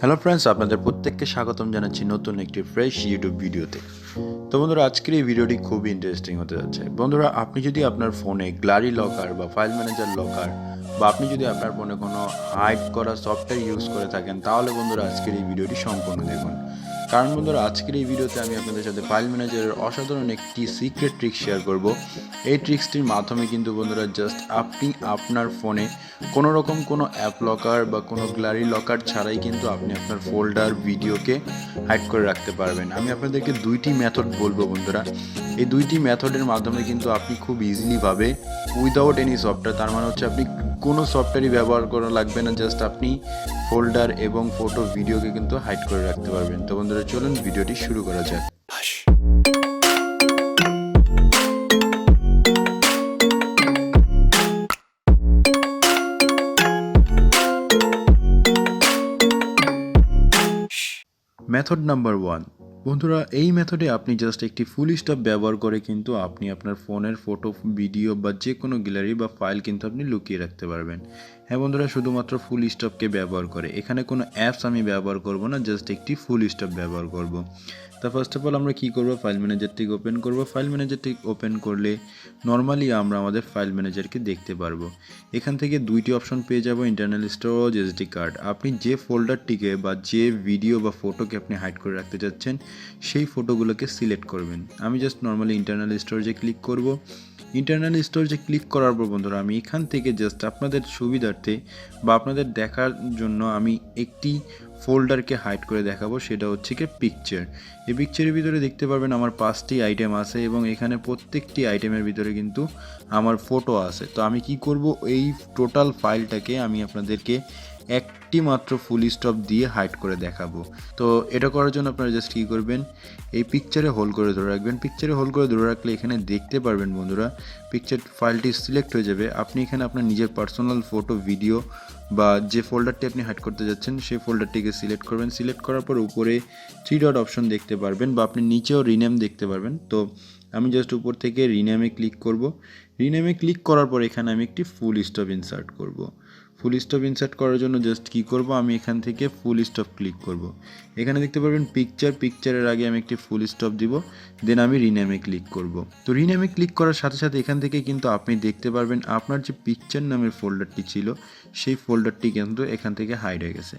Hello friends, আপনাদের প্রত্যেককে স্বাগতম জানাচ্ছি নতুন একটি ফ্রেশ ইউটিউব ভিডিওতে। তো বন্ধুরা, আজকের এই ভিডিওটি খুবই ইন্টারেস্টিং হতে যাচ্ছে। বন্ধুরা, আপনি যদি আপনার ফোনে গ্যালারি লকার বা ফাইল ম্যানেজার লকার বা আপনি যদি আপনার ফোনে কোনো হাইড করা সফটওয়্যার ইউজ করে থাকেন, তাহলে বন্ধুরা আজকের এই ভিডিওটি সম্পূর্ণ দেখুন। কারণ বন্ধুরা, আজকের এই ভিডিওতে আমি আপনাদের সাথে ফাইল ম্যানেজারের অসাধারণ একটি সিক্রেট ট্রিক শেয়ার করব। এই ট্রিক্সটির মাধ্যমে কিন্তু বন্ধুরা জাস্ট আপনি আপনার ফোনে কোনো রকম কোনো অ্যাপ লকার বা কোনো গ্যালারি লকার ছাড়াই কিন্তু আপনি আপনার ফোল্ডার ভিডিওকে হাইড করে রাখতে পারবেন। আমি আপনাদেরকে দুইটি মেথড বলবো বন্ধুরা। এই দুইটি মেথডের মাধ্যমে কিন্তু আপনি খুব ইজিলিভাবে উইদাউট এনি সফটওয়্যার, তার মানে হচ্ছে আপনি কোনো সফটওয়্যারই ব্যবহার করা লাগবে না, জাস্ট আপনি ফোল্ডার এবং ফটো ভিডিওকে কিন্তু হাইড করে রাখতে পারবেন। তো বন্ধুরা, চলুন ভিডিওটি শুরু করা যাক। Method number 1। বন্ধুরা, এই মেথডে আপনি জাস্ট একটি ফুল স্টপ ব্যবহার করে কিন্তু আপনি আপনার ফোনের ফটো, ভিডিও বা যে কোনো গ্যালারি বা ফাইল কিন্তু আপনি লুকিয়ে রাখতে পারবেন। হ্যাঁ বন্ধুরা, শুধুমাত্র ফুল স্টপকে ব্যবহার করে। এখানে কোনো অ্যাপস আমি ব্যবহার করব না, জাস্ট একটি ফুল স্টপ ব্যবহার করব। তা ফার্স্ট অফ অল আমরা কী করবো, ফাইল ম্যানেজারটি ওপেন করব। ফাইল ম্যানেজারটি ওপেন করলে নর্মালি আমরা আমাদের ফাইল ম্যানেজারকে দেখতে পারবো। এখান থেকে দুইটি অপশন পেয়ে যাব, ইন্টারনাল স্টোরেজ, এসডি কার্ড। আপনি যে ফোল্ডারটিকে বা যে ভিডিও বা ফটোকে আপনি হাইড করে রাখতে চাচ্ছেন সেই ফটোগুলোকে সিলেক্ট করবেন। আমি জাস্ট নর্মালি ইন্টারনাল স্টোরেজে ক্লিক করব। ইন্টারনাল স্টোরেজে ক্লিক করার পর বন্ধুরা আমি এখান থেকে জাস্ট আপনাদের সুবিধার্থে বা আপনাদের দেখার জন্য আমি একটি ফোল্ডারকে হাইড করে দেখাবো, সেটা হচ্ছে কি পিকচার। এই পিকচারের ভিতরে দেখতে পারবেন আমার 5টি আইটেম আছে এবং এখানে প্রত্যেকটি আইটেমের ভিতরে কিন্তু আমার ফটো আছে। তো আমি কি করব, এই টোটাল ফাইলটাকে আমি আপনাদেরকে একটি মাত্র ফুল স্টপ দিয়ে হাইড করে দেখাবো। তো এটা করার জন্য আপনারা জাস্ট কী করবেন, এই পিকচারে হোল্ড করে ধরে রাখবেন। পিকচারে হোল্ড করে ধরে রাখলে এখানে দেখতে পারবেন বন্ধুরা পিকচার ফাইলটি সিলেক্ট হয়ে যাবে। আপনি এখানে আপনার নিজের পার্সোনাল ফটো, ভিডিও বা যে ফোল্ডারটি আপনি হাইড করতে যাচ্ছেন সেই ফোল্ডারটিকে সিলেক্ট করবেন। সিলেক্ট করার পর উপরে 3 ডট অপশন দেখতে পারবেন বা আপনি নিচেও রিনেম দেখতে পারবেন। তো আমি জাস্ট উপর থেকে রিনেমে ক্লিক করব। রিনেমে ক্লিক করার পর এখানে আমি একটি ফুল স্টপ ইনসার্ট করব। ফুল স্টপ ইনসার্ট করার জন্য জাস্ট কী করব, আমি এখান থেকে ফুল স্টপ ক্লিক করব। এখানে দেখতে পারবেন পিকচারের আগে আমি একটি ফুল স্টপ দিব, দেন আমি রিনেমে ক্লিক করব। তো রিনেমে ক্লিক করার সাথে সাথে এখান থেকে কিন্তু আপনি দেখতে পারবেন আপনার যে পিকচার নামের ফোল্ডারটি ছিল সেই ফোল্ডারটি কিন্তু এখান থেকে হাইড হয়ে গেছে।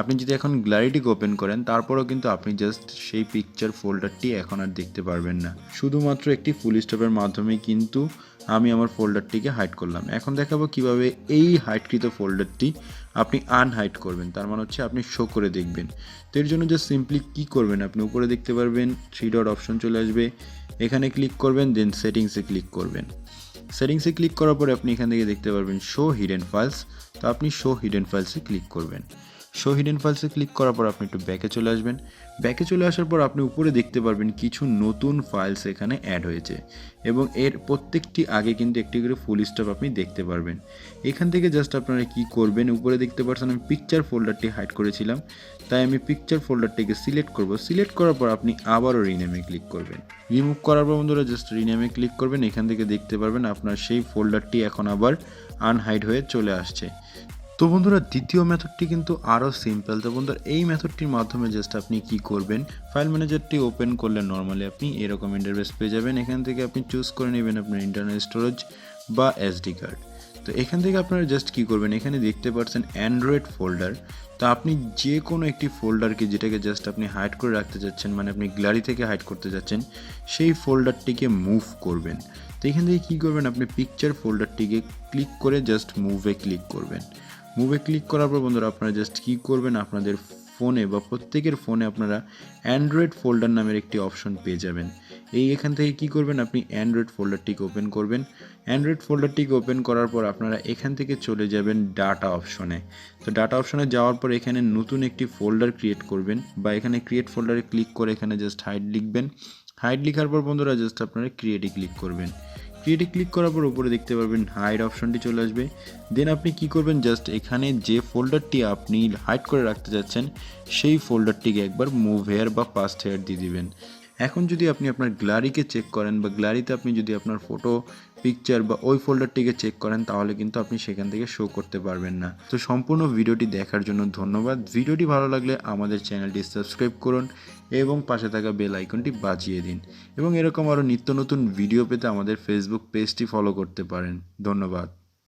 আপনি যদি এখন গ্যালারিটিকে ওপেন করেন তারপরেও কিন্তু আপনি জাস্ট সেই পিকচার ফোল্ডারটি এখন আর দেখতে পারবেন না। শুধুমাত্র একটি ফুল স্টপের মাধ্যমে কিন্তু আমি আমার ফোল্ডারটিকে হাইড করলাম। এখন দেখাবো কিভাবে এই হাইডকৃত ফোল্ডারটি আপনি আনহাইড করবেন, তার মানে হচ্ছে আপনি শো করে দেখবেন। তো এর জন্য জাস্ট সিম্পলি কী করবেন, আপনি উপরে দেখতে পারবেন 3 ডট অপশন চলে আসবে, এখানে ক্লিক করবেন, দেন সেটিংসে ক্লিক করবেন। সেটিংসে ক্লিক করার পরে আপনি এখান থেকে দেখতে পারবেন শো হিডেন ফাইলস। তো আপনি শো হিডেন ফাইলসে ক্লিক করবেন। শো হিডেন ফাইলসে ক্লিক করার পর আপনি একটু ব্যাকে চলে আসবেন। ব্যাকে চলে আসার পর আপনি উপরে দেখতে পারবেন কিছু নতুন ফাইলস এখানে অ্যাড হয়েছে এবং এর প্রত্যেকটি আগে কিন্তু একটি করে ফুল স্টপ আপনি দেখতে পারবেন। এখান থেকে জাস্ট আপনারা কি করবেন, উপরে দেখতে পাচ্ছেন আমি পিকচার ফোল্ডারটি হাইড করেছিলাম, তাই আমি পিকচার ফোল্ডারটিকে সিলেক্ট করব। সিলেক্ট করার পর আপনি আবারও রিনেমে ক্লিক করবেন। রিমুভ করার পর বন্ধুরা জাস্ট রিনেমে ক্লিক করবেন। এখান থেকে দেখতে পারবেন আপনার সেই ফোল্ডারটি এখন আবার আনহাইড হয়ে চলে আসছে। তো বন্ধুরা, দ্বিতীয় মেথডটি কিন্তু আরও সিম্পল। তো বন্ধুরা, এই মেথডটির মাধ্যমে জাস্ট আপনি কি করবেন, ফাইল ম্যানেজারটি ওপেন করলে নর্মালি আপনি এরকম ইন্টারফেস পেয়ে যাবেন। এখান থেকে আপনি চুজ করে নেবেন আপনার ইন্টারনাল স্টোরেজ বা এসডি কার্ড। তো এখান থেকে আপনারা জাস্ট কি করবেন, এখানে দেখতে পাচ্ছেন অ্যান্ড্রয়েড ফোল্ডার। তো আপনি যে কোনো একটি ফোল্ডারকে যেটাকে জাস্ট আপনি হাইড করে রাখতে যাচ্ছেন, মানে আপনি গ্যালারি থেকে হাইড করতে যাচ্ছেন, সেই ফোল্ডারটিকে মুভ করবেন। তো এখান থেকে কী করবেন, আপনি পিকচার ফোল্ডারটিকে ক্লিক করে জাস্ট মুভে ক্লিক করবেন। মুভে ক্লিক করার পর বন্ধুরা আপনারা জাস্ট কী করবেন, আপনাদের ফোনে বা প্রত্যেকের ফোনে আপনারা অ্যান্ড্রয়েড ফোল্ডার নামের একটি অপশন পেয়ে যাবেন। এখান থেকে কী করবেন, আপনি অ্যান্ড্রয়েড ফোল্ডারটিকে ওপেন করবেন। অ্যান্ড্রয়েড ফোল্ডারটিকে ওপেন করার পর আপনারা এখান থেকে চলে যাবেন ডাটা অপশনে। তো ডাটা অপশনে যাওয়ার পর এখানে নতুন একটি ফোল্ডার ক্রিয়েট করবেন বা এখানে ক্রিয়েট ফোল্ডারে ক্লিক করে এখানে জাস্ট হাইড লিখবেন। হাইড লেখার পর বন্ধুরা জাস্ট আপনারা ক্রিয়েটে ক্লিক করবেন। ক্রিয়েটে ক্লিক করার পর উপরে দেখতে পারবেন হাইড অপশনটি চলে আসবে। দেন আপনি কি করবেন, জাস্ট এখানে যে ফোল্ডারটি আপনি হাইড করে রাখতে যাচ্ছেন সেই ফোল্ডারটিকে একবার মুভ হেয়ার বা পাস্ট হেয়ার দিয়ে দিবেন। এখন যদি আপনি আপনার গ্যালারিকে চেক করেন বা গ্যালারিতে আপনি যদি আপনার ফটো পিকচার বা ওই ফোল্ডারটিকে চেক করেন তাহলে কিন্তু আপনি সেখান থেকে শো করতে পারবেন না। তো সম্পূর্ণ ভিডিওটি দেখার জন্য ধন্যবাদ। ভিডিওটি ভালো লাগলে আমাদের চ্যানেলটি সাবস্ক্রাইব করুন এবং পাশে থাকা বেল আইকনটি বাজিয়ে দিন এবং এরকম আরও নিত্য নতুন ভিডিও পেতে আমাদের ফেসবুক পেজটি ফলো করতে পারেন। ধন্যবাদ।